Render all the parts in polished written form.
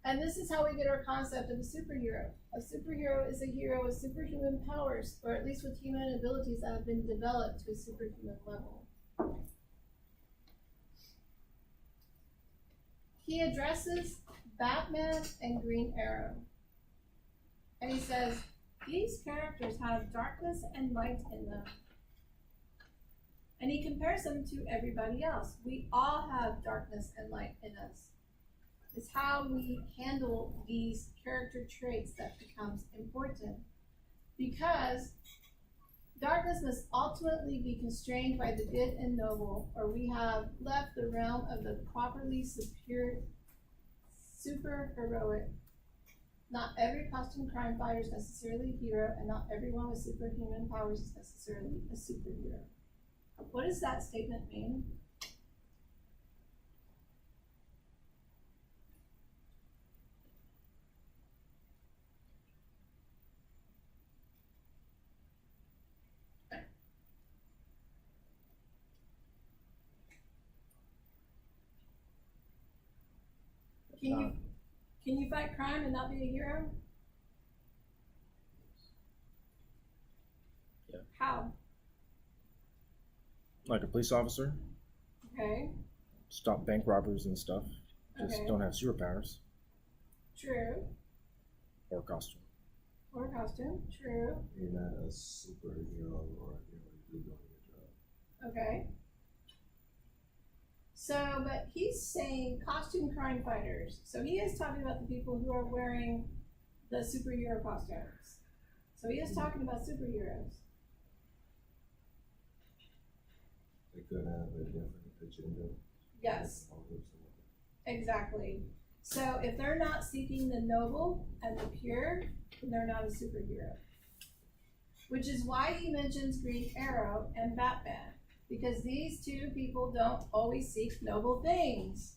And this is how we get our concept of a superhero. A superhero is a hero with superhuman powers, or at least with human abilities that have been developed to a superhuman level. He addresses Batman and Green Arrow. And he says, these characters have darkness and light in them. And he compares them to everybody else. We all have darkness and light in us. It's how we handle these character traits that becomes important. Because darkness must ultimately be constrained by the good and noble, or we have left the realm of the properly super heroic. Not every costume crime fighter is necessarily a hero, and not everyone with superhuman powers is necessarily a superhero. What does that statement mean? Can you fight crime and not be a hero? Yeah. How? Like a police officer. Okay. Stop bank robbers and stuff. Just Okay. don't have superpowers. True. Or costume. Or costume. True. You're not a superhero or a hero, you're doing your job. Okay. So, but he's saying costume crime fighters. So he is talking about the people who are wearing the superhero costumes. So he is talking about superheroes. They could have a different agenda. Yes. Exactly. So if they're not seeking the noble and the pure, then they're not a superhero. Which is why he mentions Green Arrow and Batman. Because these two people don't always seek noble things.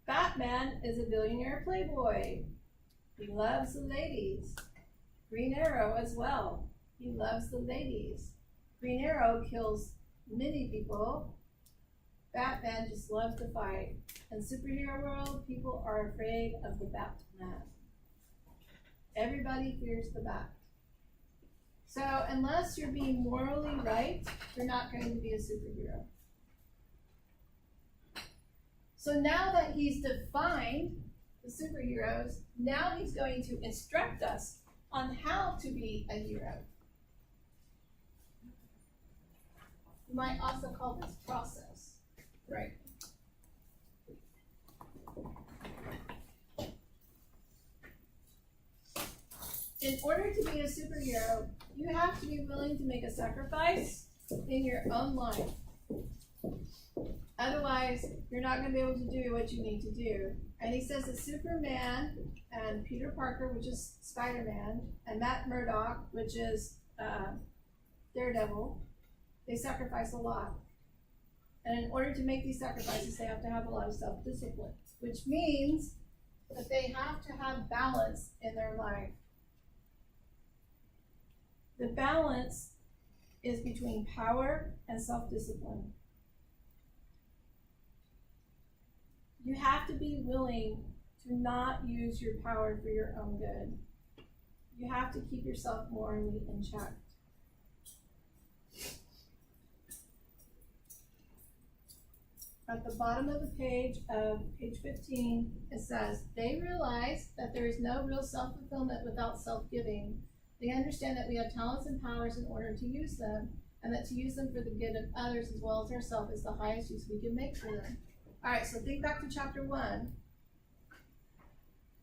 Batman is a billionaire playboy. He loves the ladies. Green Arrow as well. He loves the ladies. Green Arrow kills many people. Batman just loves to fight. In superhero world, people are afraid of the Batman. Everybody fears the Bat. So unless you're being morally right, you're not going to be a superhero. So now that he's defined the superheroes, now he's going to instruct us on how to be a hero. You might also call this process, right? In order to be a superhero, you have to be willing to make a sacrifice in your own life. Otherwise, you're not going to be able to do what you need to do. And he says that Superman and Peter Parker, which is Spider-Man, and Matt Murdock, which is Daredevil, they sacrifice a lot. And in order to make these sacrifices, they have to have a lot of self-discipline, which means that they have to have balance in their life. The balance is between power and self-discipline. You have to be willing to not use your power for your own good. You have to keep yourself morally in check. At the bottom of the page of page 15, it says, they realize that there is no real self-fulfillment without self-giving. They understand that we have talents and powers in order to use them, and that to use them for the good of others as well as ourselves is the highest use we can make for them. All right, so think back to chapter 1.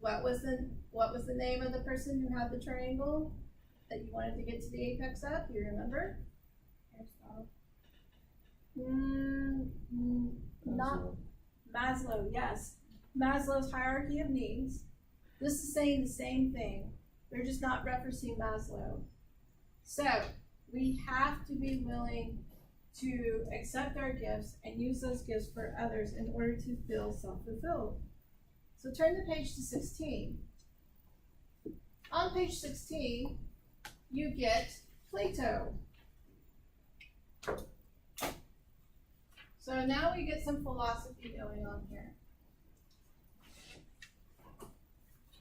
What was the name of the person who had the triangle that you wanted to get to the apex of? Do you remember? Not Maslow, yes. Maslow's hierarchy of needs. This is saying the same thing. They're just not referencing Maslow. So we have to be willing to accept our gifts and use those gifts for others in order to feel self-fulfilled. So turn the page to 16. On page 16, you get Plato. So now we get some philosophy going on here.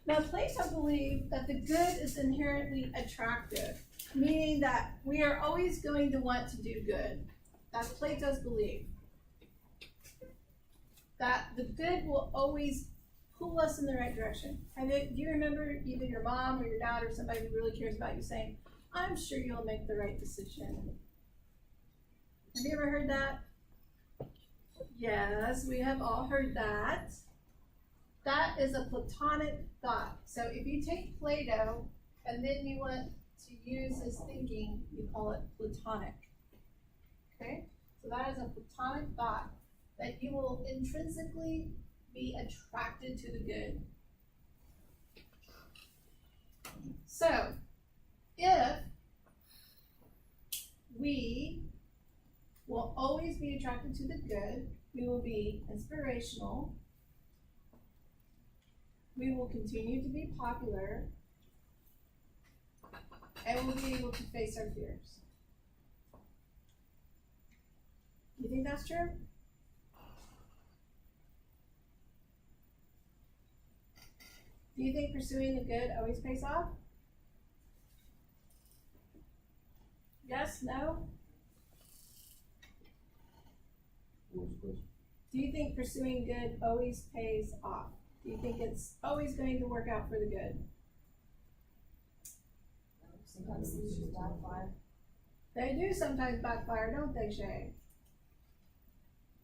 Now, Plato believed that the good is inherently attractive, meaning that we are always going to want to do good. That's Plato's belief. That the good will always pull us in the right direction. Do you remember either your mom or your dad or somebody who really cares about you saying, I'm sure you'll make the right decision? Have you ever heard that? Yes, we have all heard that. That is a Platonic thought. So if you take Plato and then you want to use his thinking, you call it Platonic. Okay? So that is a Platonic thought, that you will intrinsically be attracted to the good. So, if we will always be attracted to the good, we will be inspirational, we will continue to be popular, and we'll be able to face our fears. You think that's true? Do you think pursuing the good always pays off? Yes? No? What was the question? Do you think pursuing good always pays off? Do you think it's always going to work out for the good? Sometimes things just backfire. They do sometimes backfire, don't they, Shay?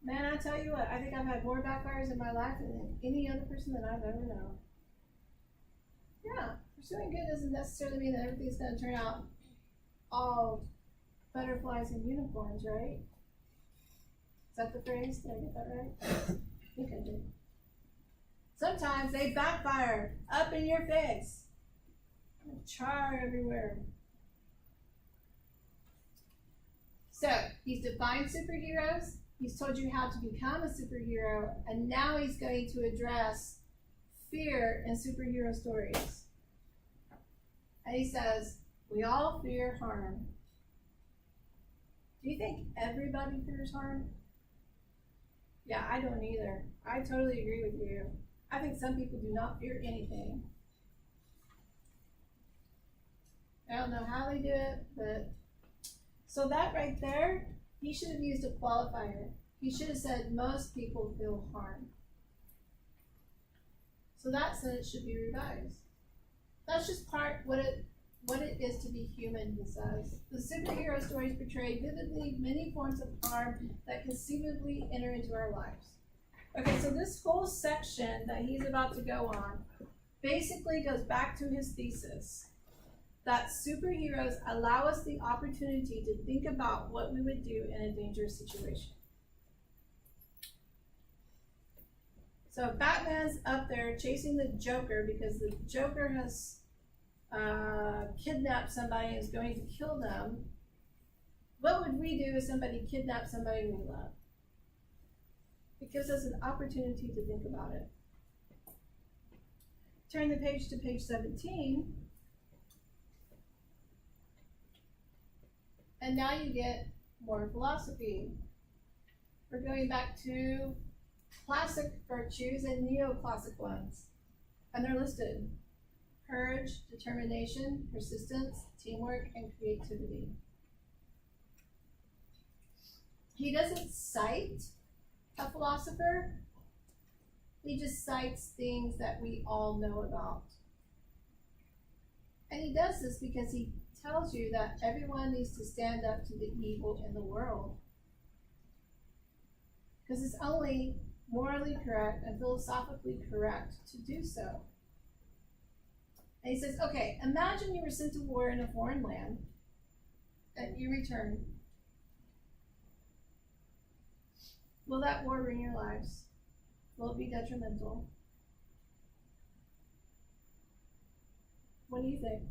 Man, I tell you what, I think I've had more backfires in my life than any other person that I've ever known. Yeah, pursuing good doesn't necessarily mean that everything's going to turn out all butterflies and unicorns, right? Is that the phrase? Did I get that right? I think I did. Sometimes they backfire up in your face. Char everywhere. So, he's defined superheroes. He's told you how to become a superhero. And now he's going to address fear in superhero stories. And he says, we all fear harm. Do you think everybody fears harm? Yeah, I don't either. I totally agree with you. I think some people do not fear anything. I don't know how they do it, but so that right there, he should have used a qualifier. He should have said most people feel harm. So that sentence should be revised. That's just what it is to be human, he says. The superhero stories portray vividly many forms of harm that conceivably enter into our lives. Okay, so this whole section that he's about to go on basically goes back to his thesis that superheroes allow us the opportunity to think about what we would do in a dangerous situation. So Batman's up there chasing the Joker because the Joker has kidnapped somebody and is going to kill them. What would we do if somebody kidnapped somebody we love? It gives us an opportunity to think about it. Turn the page to page 17. And now you get more philosophy. We're going back to classic virtues and neoclassic ones. And they're listed: courage, determination, persistence, teamwork, and creativity. He doesn't cite a philosopher. He just cites things that we all know about. And he does this because he tells you that everyone needs to stand up to the evil in the world. Because it's only morally correct and philosophically correct to do so. And he says, okay, imagine you were sent to war in a foreign land and you return. Will that war ruin your lives? Will it be detrimental? What do you think?